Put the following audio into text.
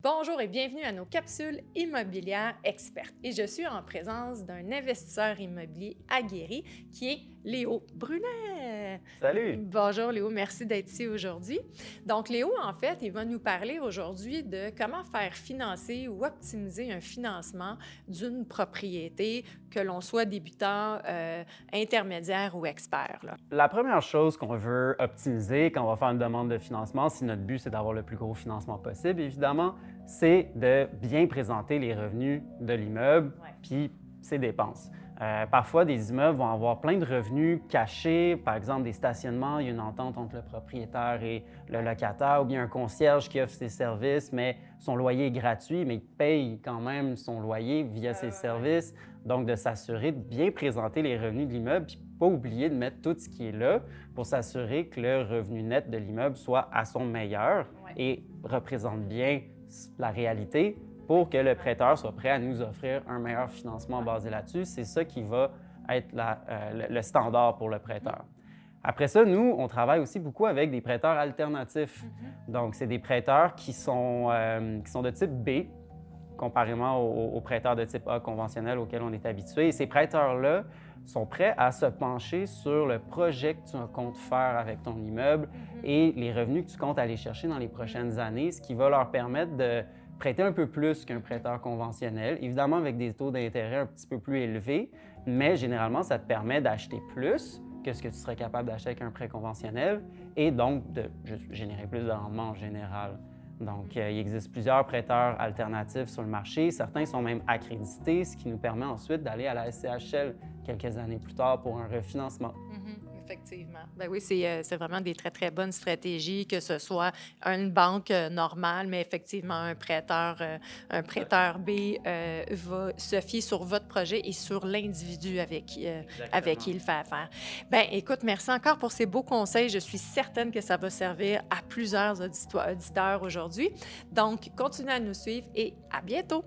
Bonjour et bienvenue à nos capsules immobilières expertes. Et je suis en présence d'un investisseur immobilier aguerri qui est Léo Brunet. Salut! Bonjour Léo, merci d'être ici aujourd'hui. Donc Léo, en fait, il va nous parler aujourd'hui de comment faire financer ou optimiser un financement d'une propriété, que l'on soit débutant, intermédiaire ou expert, là. La première chose qu'on veut optimiser quand on va faire une demande de financement, si notre but c'est d'avoir le plus gros financement possible, évidemment, c'est de bien présenter les revenus de l'immeuble Ouais. puis ses dépenses. Parfois, des immeubles vont avoir plein de revenus cachés, par exemple des stationnements, il y a une entente entre le propriétaire et le locataire, ou bien un concierge qui offre ses services, mais son loyer est gratuit, mais il paye quand même son loyer via ses Ouais. services. Donc, de s'assurer de bien présenter les revenus de l'immeuble, puis pas oublier de mettre tout ce qui est là pour s'assurer que le revenu net de l'immeuble soit à son meilleur Ouais. et représente bien la réalité pour que le prêteur soit prêt à nous offrir un meilleur financement basé là-dessus. C'est ça qui va être le standard pour le prêteur. Après ça, nous, on travaille aussi beaucoup avec des prêteurs alternatifs. Donc, c'est des prêteurs qui sont de type B, comparément aux prêteurs de type A conventionnels auxquels on est habitué. Et ces prêteurs-là sont prêts à se pencher sur le projet que tu comptes faire avec ton immeuble et les revenus que tu comptes aller chercher dans les prochaines années, ce qui va leur permettre de prêter un peu plus qu'un prêteur conventionnel, évidemment avec des taux d'intérêt un petit peu plus élevés, mais généralement, ça te permet d'acheter plus que ce que tu serais capable d'acheter avec un prêt conventionnel et donc de générer plus de rendement en général. Donc, il existe plusieurs prêteurs alternatifs sur le marché. Certains sont même accrédités, ce qui nous permet ensuite d'aller à la SCHL quelques années plus tard pour un refinancement. Effectivement. Ben oui, c'est vraiment des très, très bonnes stratégies, que ce soit une banque normale, mais effectivement, un prêteur B se fier sur votre projet et sur l'individu avec qui il fait affaire. Ben écoute, merci encore pour ces beaux conseils. Je suis certaine que ça va servir à plusieurs auditeurs aujourd'hui. Donc, continuez à nous suivre et à bientôt.